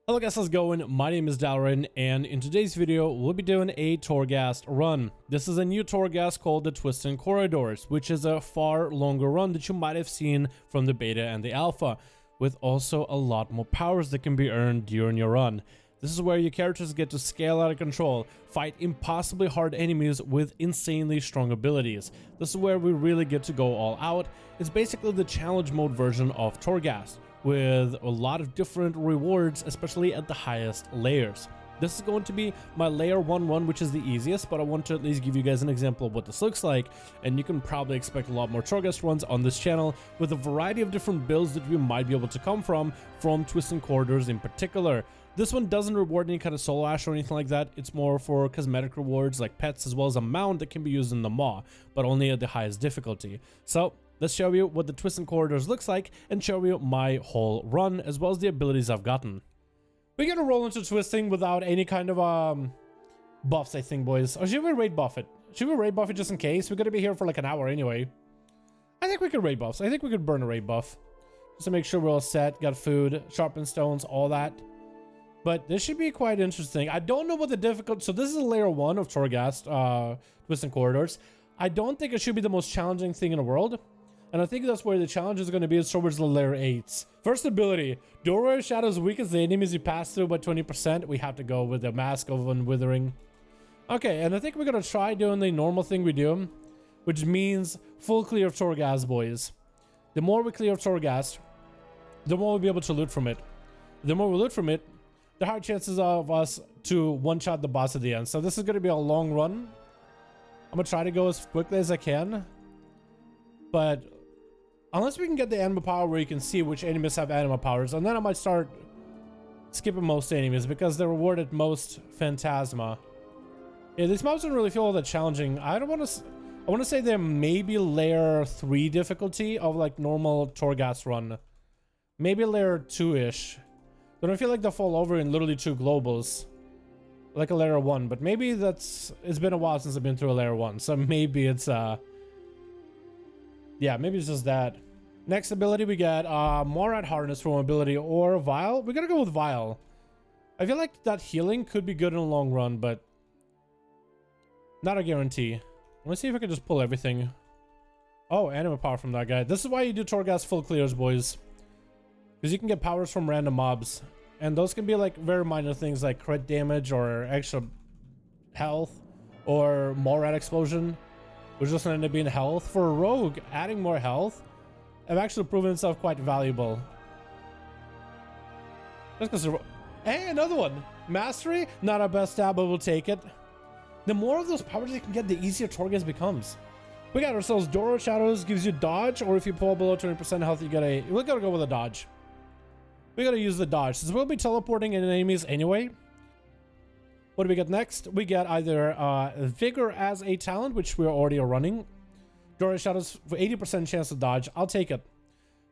Hello guys, how's it going? My name is Dalaran, and in today's video, we'll be doing a Torghast run. This is a new Torghast called the Twisted Corridors, which is a far longer run that you might have seen from the beta and the alpha, with also a lot more powers that can be earned during your run. This is where your characters get to scale out of control, fight impossibly hard enemies with insanely strong abilities. This is where we really get to go all out. It's basically the challenge mode version of Torghast, with a lot of different rewards, especially at the highest layers. This is going to be my layer 1 run, which is the easiest, but I want to at least give you guys an example of what this looks like, and you can probably expect a lot more Torghast runs on this channel with a variety of different builds that we might be able to come from Twisted Corridors in particular. This one doesn't reward any kind of solo ash or anything like that. It's more for cosmetic rewards like pets, as well as a mount that can be used in the Maw, but only at the highest difficulty. So let's show you what the Twisted Corridors looks like and show you my whole run as well as the abilities I've gotten. We're gonna roll into twisting without any kind of buffs, I think, boys. Or should we raid buff it? Should we raid buff it just in case? We're gonna be here for like an hour anyway. I think we could raid buffs. I think we could burn a raid buff just to make sure we're all set, got food, sharpened stones, all that. But this should be quite interesting. I don't know what the difficult. So this is layer 1 of Torghast, Twisted Corridors. I don't think it should be the most challenging thing in the world. And I think that's where the challenge is going to be, is towards the layer 8s. First ability, doorway shadows weakens the enemies you pass through by 20%. We have to go with the Mask of Unwithering. Okay, and I think we're going to try doing the normal thing we do, which means full clear of Torghast, boys. The more we clear of Torghast, the more we'll be able to loot from it. The more we loot from it, the higher chances of us to one-shot the boss at the end. So this is going to be a long run. I'm going to try to go as quickly as I can. But unless we can get the animal power where you can see which enemies have animal powers, and then I might start skipping most enemies because they're rewarded most Phantasma. Yeah, these mobs don't really feel all that challenging. I want to say they're maybe layer 3 difficulty of like normal Torghast run. Maybe layer 2-ish. But I feel like they'll fall over in literally 2 globals. Like a layer 1, but maybe it's been a while since I've been through a layer 1, so maybe it's yeah, maybe it's just that. Next ability we get Morad Harness for mobility or Vial. We're gonna go with Vial. I feel like that healing could be good in the long run, but not a guarantee. Let's see if I can just pull everything. Oh, animal power from that guy. This is why you do Torghast full clears, boys, because you can get powers from random mobs, and those can be like very minor things like crit damage or extra health or Morad explosion, which just ended up being health. For a rogue, adding more health have actually proven itself quite valuable. Just because. Hey, another one. Mastery, not our best stab, but we'll take it. The more of those powers you can get, the easier Torghast becomes. We got ourselves Doro Shadows, gives you dodge, or if you fall below 20% health, you get a. We gotta go with a dodge. We gotta use the dodge, since we'll be teleporting in enemies anyway. What do we get next? We get either Vigor as a talent, which we're already running. Dora Shadows for 80% chance to dodge. I'll take it.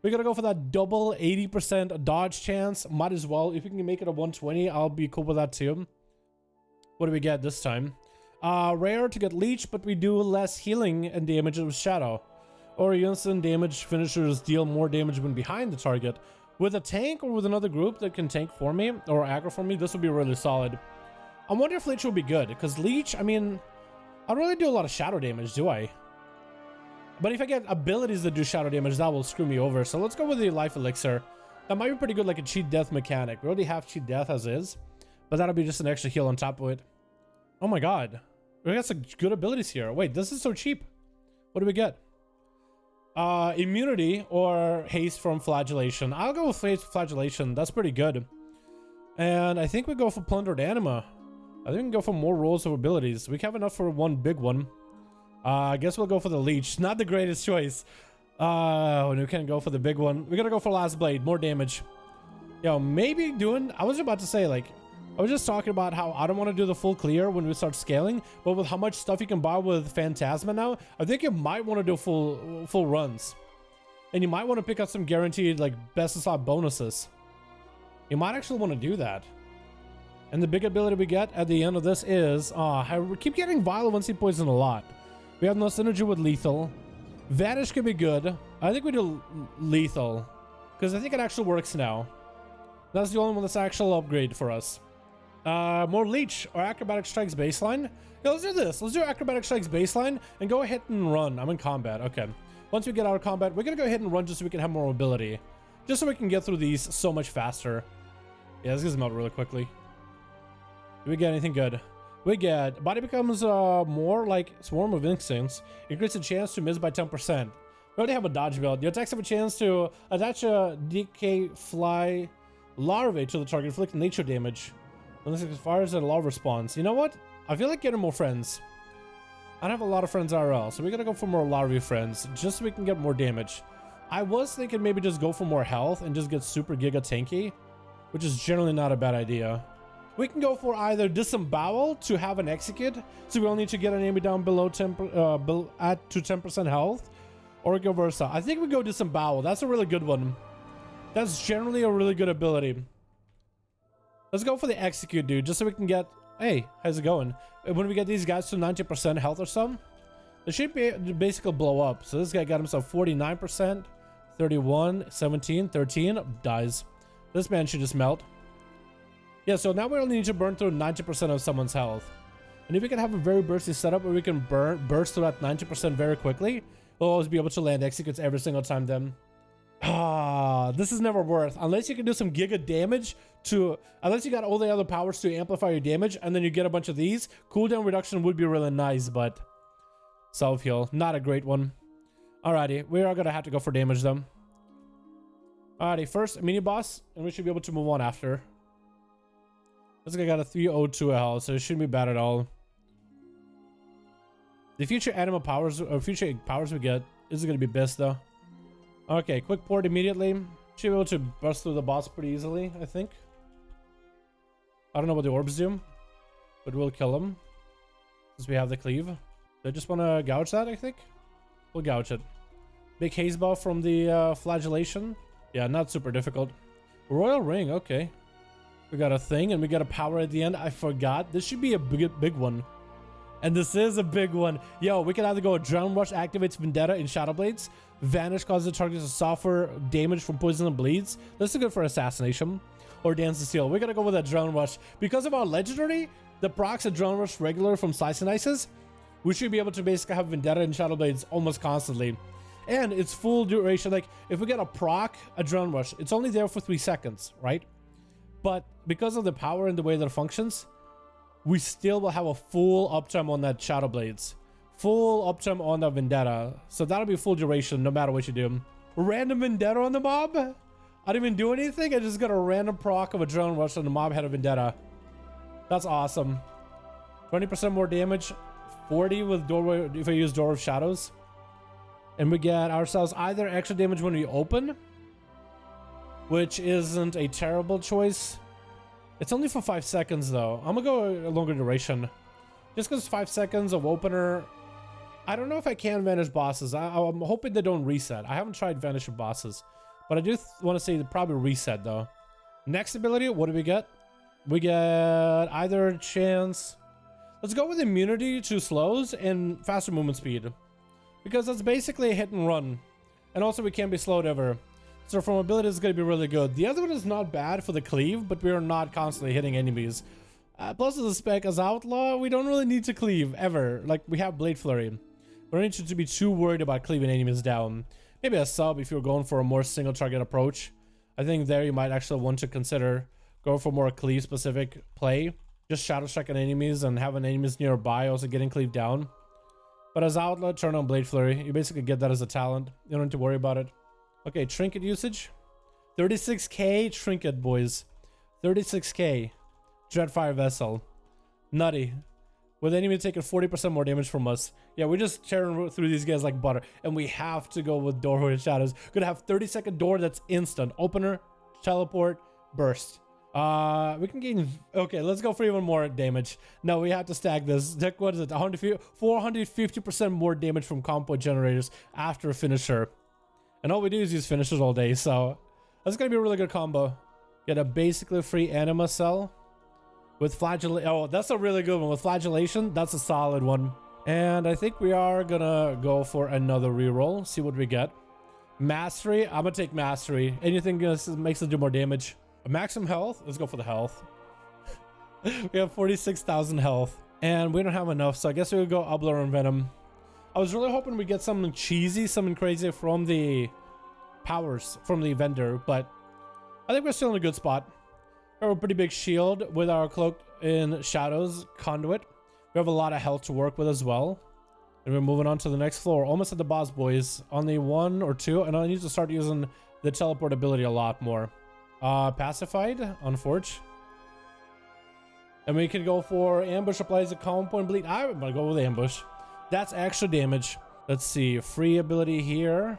We gotta go for that double 80% dodge chance. Might as well. If we can make it a 120, I'll be cool with that too. What do we get this time? Rare to get Leech, but we do less healing and damage with Shadow. Or instant damage finishers deal more damage when behind the target. With a tank or with another group that can tank for me or aggro for me, this would be really solid. I wonder if Leech will be good, because Leech, I mean, I don't really do a lot of shadow damage, do I? But if I get abilities that do shadow damage, that will screw me over. So let's go with the Life Elixir. That might be pretty good, like a cheat death mechanic. We already have cheat death as is, but that'll be just an extra heal on top of it. Oh my god. We got some good abilities here. Wait, this is so cheap. What do we get? Immunity or haste from flagellation. I'll go with haste flagellation. That's pretty good. And I think we go for plundered anima. I think we can go for more rolls of abilities. We have enough for one big one. I guess we'll go for the leech. Not the greatest choice. When we can't go for the big one, we gotta go for last blade. More damage. Yo, maybe doing. I was about to say, like, I was just talking about how I don't want to do the full clear when we start scaling, but with how much stuff you can buy with Phantasma now, I think you might want to do full runs, and you might want to pick up some guaranteed like best of slot bonuses. You might actually want to do that. And the big ability we get at the end of this is I keep getting Violent Poison a lot. We have no synergy with Lethal. Vanish could be good. I think we do Lethal because I think it actually works now. That's the only one that's actual upgrade for us. More leech or acrobatic strikes baseline. Yeah, let's do this. Let's do acrobatic strikes baseline and go ahead and run. I'm in combat. Okay. Once we get out of combat, we're gonna go ahead and run just so we can have more mobility. Just so we can get through these so much faster. Yeah, let's get them out really quickly. Do we get anything good? We get body becomes more like swarm of instincts. Increase the chance to miss by 10%. We already have a dodge build. Your attacks have a chance to attach a DK fly larvae to the target, inflict nature damage. Unless it fires at a larva response. You know what? I feel like getting more friends. I don't have a lot of friends IRL, so we gotta go for more larvae friends, just so we can get more damage. I was thinking maybe just go for more health and just get super giga tanky, which is generally not a bad idea. We can go for either disembowel to have an execute, so we only need to get an enemy down below 10 at to 10% health, or go versa. I think we go disembowel. That's a really good one. That's generally a really good ability. Let's go for the execute, dude, just so we can get... Hey, how's it going? When we get these guys to 90% health or something, they should be basically blow up. So this guy got himself 49%, 31, 17, 13, dies. This man should just melt. Yeah, so now we only need to burn through 90% of someone's health. And if we can have a very bursty setup where we can burst through that 90% very quickly, we'll always be able to land executes every single time then. Ah, this is never worth. Unless you can do some giga damage to... Unless you got all the other powers to amplify your damage, and then you get a bunch of these, cooldown reduction would be really nice, but... Self-heal, not a great one. Alrighty, we are gonna have to go for damage then. Alrighty, first mini-boss, and we should be able to move on after. This guy got a 302 health, so it shouldn't be bad at all. The future animal powers, or future powers we get, is gonna be best though. Okay, quick port immediately. Should be able to bust through the boss pretty easily, I think. I don't know what the orbs do, but we'll kill them since we have the cleave. I just want to gouge that, I think. We'll gouge it. Big haze buff from the flagellation. Yeah, not super difficult. Royal ring, okay. We got a thing and we got a power at the end. I forgot. This should be a big one. And this is a big one. Yo, we can either go Adrenaline Rush activates Vendetta in Shadowblades. Vanish causes the target to suffer damage from poison and bleeds. This is good for Assassination. Or Dance the Seal. We're gonna go with Adrenaline Rush. Because of our legendary, the procs Adrenaline Rush regular from Slice and Ices, we should be able to basically have Vendetta in Shadowblades almost constantly. And it's full duration. Like, if we get a proc Adrenaline Rush, it's only there for 3 seconds, right? But because of the power and the way that it functions, we still will have a full uptime on that Shadowblades. Full uptime on the Vendetta. So that'll be full duration no matter what you do. Random Vendetta on the mob? I didn't even do anything. I just got a random proc of Adrenaline Rush on the mob head of Vendetta. That's awesome. 20% more damage. 40 with Doorway if I use Door of Shadows. And we get ourselves either extra damage when we open, which isn't a terrible choice. It's only for 5 seconds though. I'm gonna go a longer duration. Just because 5 seconds of opener. I don't know if I can vanish bosses. I'm hoping they don't reset. I haven't tried vanishing bosses. But I do want to say they probably reset though. Next ability, what do we get? We get either chance... Let's go with immunity to slows and faster movement speed. Because that's basically a hit and run. And also we can't be slowed ever. So for mobility is going to be really good. The other one is not bad for the cleave, but we are not constantly hitting enemies. Plus as a spec as Outlaw, we don't really need to cleave ever. Like we have Blade Flurry. We don't need to be too worried about cleaving enemies down. Maybe a sub if you're going for a more single target approach. I think there you might actually want to consider go for more cleave specific play. Just shadow striking enemies and having enemies nearby also getting cleaved down. But as Outlaw, turn on Blade Flurry. You basically get that as a talent. You don't need to worry about it. Okay, trinket usage. 36k trinket, boys. 36k. Dreadfire Vessel. Nutty. With enemy taking 40% more damage from us. Yeah, we're just tearing through these guys like butter. And we have to go with Doorway of Shadows. Gonna have 30-second door that's instant. Opener, teleport, burst. We can gain... Okay, let's go for even more damage. No, we have to stack this. What is it? 450% more damage from combo generators after a finisher. And all we do is use finishers all day, so... That's gonna be a really good combo. Get a basically free anima cell. With flagellation... Oh, that's a really good one. With flagellation, that's a solid one. And I think we are gonna go for another reroll. See what we get. Mastery. I'm gonna take mastery. Anything makes us do more damage. Maximum health. Let's go for the health. We have 46,000 health. And we don't have enough, so I guess we'll go Outlaw and Venom. I was really hoping we get something cheesy, something crazy from the powers, from the vendor, but I think we're still in a good spot. We have a pretty big shield with our cloak in shadows conduit. We have a lot of health to work with as well. And we're moving on to the next floor, almost at the boss, boys. Only 1 or 2, and I need to start using the teleport ability a lot more. Pacified on Forge. And we can go for ambush applies a calm point bleed. I'm gonna go with ambush. That's extra damage. Let's see, free ability here.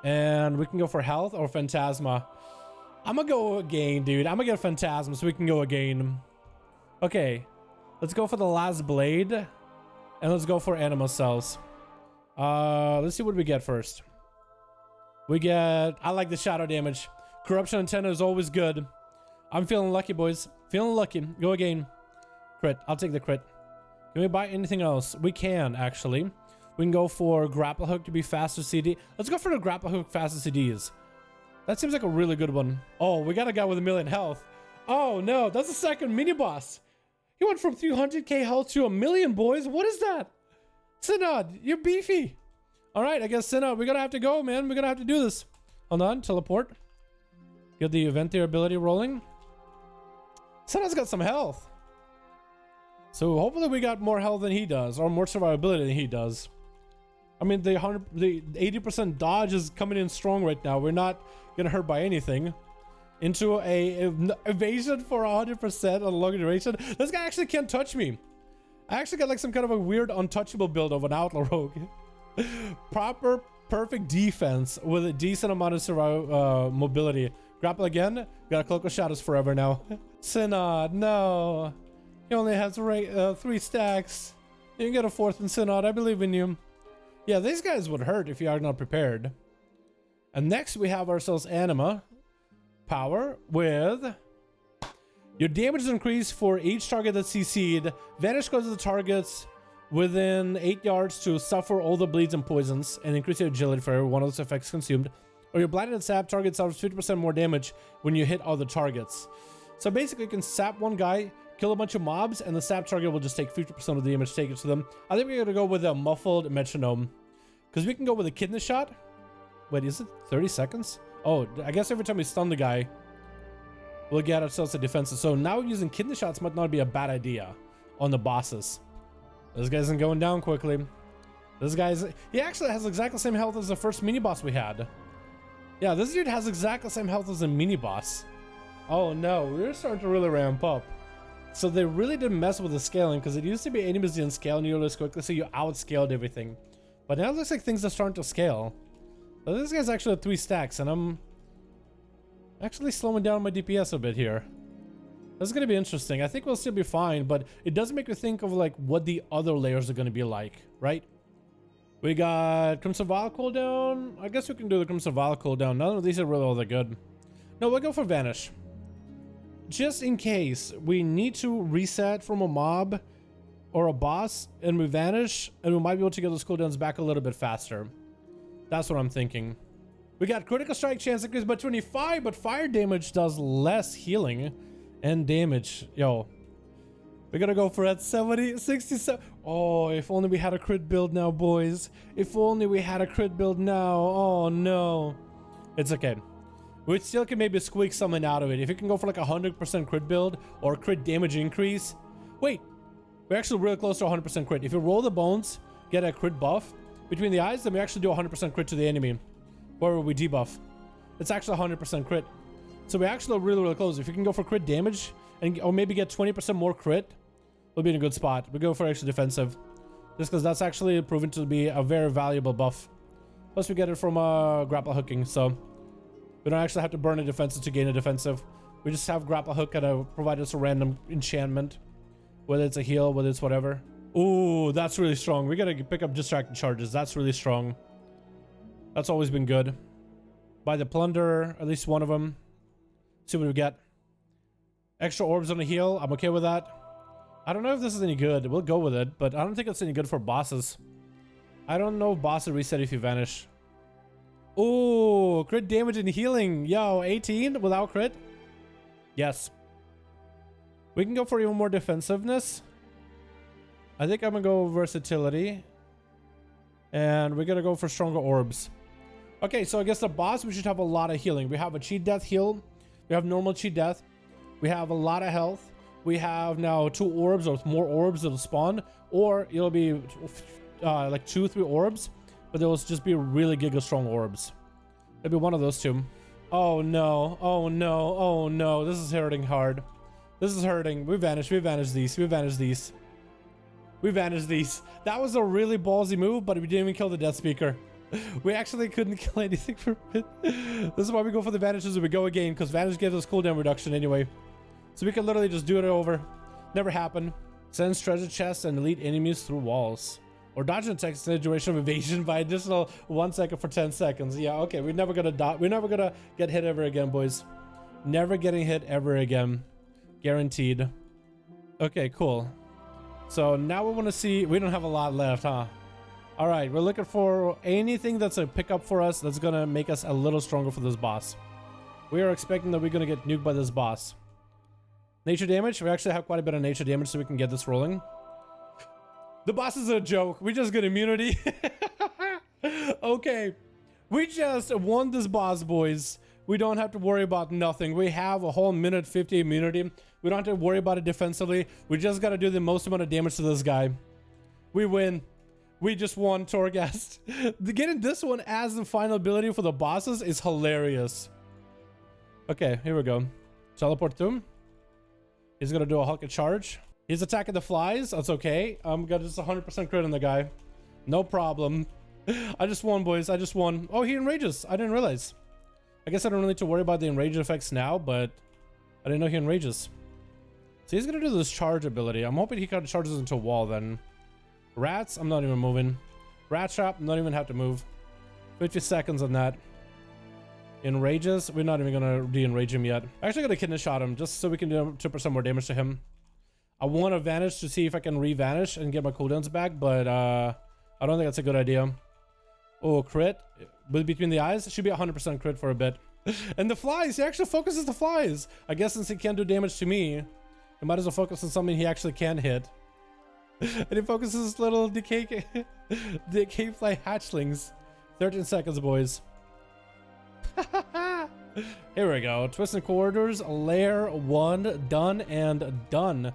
And we can go for health or Phantasma. I'm gonna go again, dude. I'm gonna get Phantasma so we can go again. Okay, let's go for the last blade. And let's go for animal cells. Let's see what we get first. We get, I like the shadow damage. Corruption antenna is always good. I'm feeling lucky, boys. Feeling lucky. Go again. Crit. I'll take the crit. Can we buy anything else? We can, actually. We can go for grapple hook to be faster CD. Let's go for the grapple hook faster CDs. That seems like a really good one. Oh, we got a guy with 1,000,000 health. Oh no, that's the second mini boss. He went from 300k health to 1,000,000, boys. What is that? Synod, you're beefy. All right, I guess Synod, we're gonna have to go, man. We're gonna have to do this. Hold on, teleport. Get the event there ability rolling. Synod's got some health. So hopefully we got more health than he does, or more survivability than he does. I mean, the 80% dodge is coming in strong right now. We're not gonna hurt by anything. Into a evasion for 100% on long duration. This guy actually can't touch me. I actually got like some kind of a weird untouchable build of an Outlaw rogue. Proper, perfect defense with a decent amount of mobility. Grapple again. Got a cloak of shadows forever now. Synod, no. He only has 3 stacks. You can get a 4th in Synod. I believe in you. Yeah, these guys would hurt if you are not prepared. And next we have ourselves Anima. Power with your damage is increased for each target that's CC'd. Vanish causes the targets within 8 yards to suffer all the bleeds and poisons and increase your agility for every one of those effects consumed. Or your blinded and sap target suffers 50% more damage when you hit other targets. So basically you can sap one guy, kill a bunch of mobs, and the sap target will just take 50% of the damage taken to them. I think we're gonna go with a muffled metronome. Because we can go with a kidney shot. Wait, is it 30 seconds? Oh, I guess every time we stun the guy, we'll get ourselves a defensive. So now using kidney shots might not be a bad idea on the bosses. This guy isn't going down quickly. This guy's, he actually has exactly the same health as the first mini boss we had. Yeah, this dude has exactly the same health as a mini boss. Oh no, we're starting to really ramp up. So they really didn't mess with the scaling because it used to be enemies didn't scale nearly as quickly, so you outscaled everything. But now it looks like things are starting to scale. But this guy's actually at 3 stacks, and I'm actually slowing down my DPS a bit here. This is going to be interesting. I think we'll still be fine, but it does make me think of like what the other layers are going to be like, right? We got Crimson Vial cooldown. I guess we can do the Crimson Vial cooldown. None of these are really all that good. No, we'll go for Vanish. Just in case we need to reset from a mob or a boss and we vanish, and we might be able to get those cooldowns back a little bit faster. That's what I'm thinking. We got critical strike chance increased by 25, but fire damage does less healing and damage. Yo, we gotta go for that 70, 67. Oh, if only we had a crit build now, boys. If only we had a crit build now. Oh no. It's okay. We still can maybe squeak something out of it. If you can go for like 100% crit build or crit damage increase. Wait, we're actually really close to 100% crit. If you roll the bones, get a crit buff between the eyes, then we actually do 100% crit to the enemy. Where we debuff. It's actually 100% crit. So we actually are really, really close. If you can go for crit damage and or maybe get 20% more crit, we'll be in a good spot. We go for extra defensive. Just because that's actually proven to be a very valuable buff. Plus we get it from grapple hooking, so we don't actually have to burn a defensive to gain a defensive. We just have grapple hook and provide us a random enchantment. Whether it's a heal, whether it's whatever. Ooh, that's really strong. We gotta pick up distracted charges. That's really strong. That's always been good. Buy the plunder, at least one of them. See what we get. Extra orbs on a heal. I'm okay with that. I don't know if this is any good. We'll go with it, but I don't think it's any good for bosses. I don't know if bosses reset if you vanish. Oh, crit damage and healing. Yo, 18 without crit? Yes. We can go for even more defensiveness. I think I'm gonna go versatility. And we're gonna go for stronger orbs. Okay, so I guess the boss, we should have a lot of healing. We have a cheat death heal. We have normal cheat death. We have a lot of health. We have now 2 orbs or more orbs that'll spawn. Or it'll be like 2, 3 orbs. But they'll just be really giga strong orbs. Maybe one of those 2. Oh no, oh no, oh no. This is hurting hard. This is hurting. We vanished these. We vanished these. We vanished these. That was a really ballsy move, but we didn't even kill the Death Speaker. We actually couldn't kill anything for it. This is why we go for the vanishes and we go again, because vanish gives us cooldown reduction anyway. So we can literally just do it over. Never happened. Sends treasure chests and elite enemies through walls. Or dodge attacks in a duration of evasion by additional 1 second for 10 seconds. Yeah, okay, we're never gonna die. We're never gonna get hit ever again, boys. Never getting hit ever again. Guaranteed. Okay, cool. So now we want to see. We don't have a lot left, huh? All right, we're looking for anything that's a pickup for us that's gonna make us a little stronger for this boss. We are expecting that we're gonna get nuked by this boss. Nature damage. We actually have quite a bit of nature damage, so we can get this rolling. The boss is a joke. We just get immunity. Okay, we just won this boss, boys. We don't have to worry about nothing. We have a whole minute 50 immunity. We don't have to worry about it defensively. We just got to do the most amount of damage to this guy. We win. We just won Torghast. Getting this one as the final ability for the bosses is hilarious. Okay, here we go. Teleport to him. He's going to do a Hulk charge. He's attacking the flies. That's okay. I'm gonna just 100% crit on the guy. No problem. I just won, boys. I just won. Oh, he enrages. I didn't realize. I guess I don't really need to worry about the enrage effects now, but I didn't know he enrages. So he's gonna do this charge ability. I'm hoping he kind of charges into a wall then. Rats, I'm not even moving. Rat trap, not even have to move. 50 seconds on that. Enrages, we're not even gonna de-enrage him yet. I'm actually gonna kidney shot him just so we can do 2% more damage to him. I want to vanish to see if I can re-vanish and get my cooldowns back, but I don't think that's a good idea. Oh, crit. But between the eyes, it should be 100% crit for a bit. And the flies, he actually focuses the flies. I guess since he can't do damage to me, he might as well focus on something he actually can hit. And he focuses little decay fly hatchlings. 13 seconds, boys. Here we go. Twisted Corridors, Layer 1, done and done.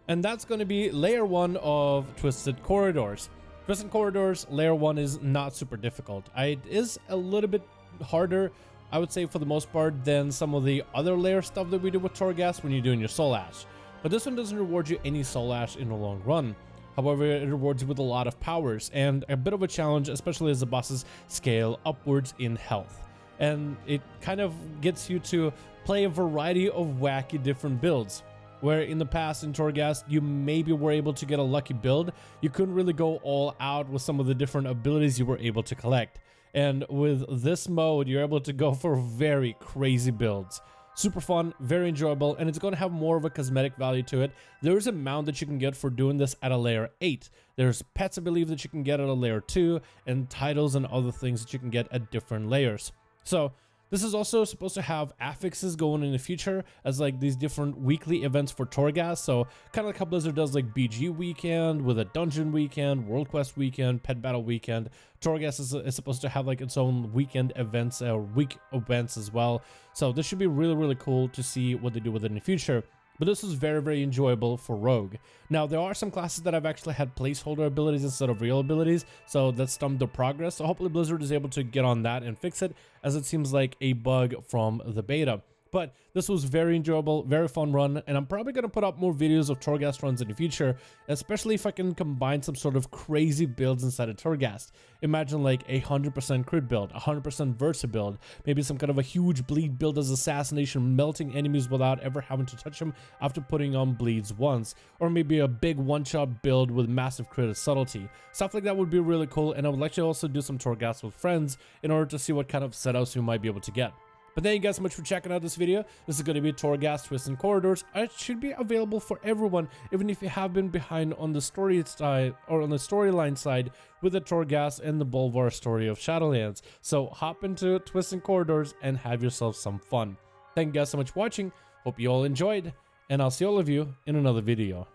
And that's going to be Layer 1 of Twisted Corridors. Twisted Corridors, Layer 1 is not super difficult. It is a little bit harder, I would say, for the most part, than some of the other layer stuff that we do with Torghast when you're doing your Soul Ash. But this one doesn't reward you any Soul Ash in the long run. However, it rewards you with a lot of powers and a bit of a challenge, especially as the bosses scale upwards in health. And it kind of gets you to play a variety of wacky different builds. Where in the past in Torghast, you maybe were able to get a lucky build, you couldn't really go all out with some of the different abilities you were able to collect. And with this mode, you're able to go for very crazy builds. Super fun, very enjoyable, and it's going to have more of a cosmetic value to it. There's a mount that you can get for doing this at a layer 8. There's pets, I believe, that you can get at a layer 2, and titles and other things that you can get at different layers. So this is also supposed to have affixes going in the future as like these different weekly events for Torghast. So kind of like how Blizzard does like BG weekend with a dungeon weekend, World Quest weekend, pet battle weekend. Torghast is supposed to have like its own weekend events or week events as well. So this should be really, really cool to see what they do with it in the future. But this was very, very enjoyable for Rogue. Now, there are some classes that I've actually had placeholder abilities instead of real abilities, so that stumped the progress. So hopefully Blizzard is able to get on that and fix it, as it seems like a bug from the beta. But this was very enjoyable, very fun run, and I'm probably going to put up more videos of Torghast runs in the future, especially if I can combine some sort of crazy builds inside of Torghast. Imagine like a 100% crit build, 100% Versa build, maybe some kind of a huge bleed build as Assassination, melting enemies without ever having to touch them after putting on bleeds once, or maybe a big one-shot build with massive crit of subtlety. Stuff like that would be really cool, and I would like to also do some Torghast with friends in order to see what kind of setups we might be able to get. But thank you guys so much for checking out this video. This is going to be Torghast Twists and Corridors. It should be available for everyone, even if you have been behind on the story side or on the storyline side with the Torghast and the Bolvar story of Shadowlands. So hop into Twists and Corridors and have yourself some fun. Thank you guys so much for watching. Hope you all enjoyed, and I'll see all of you in another video.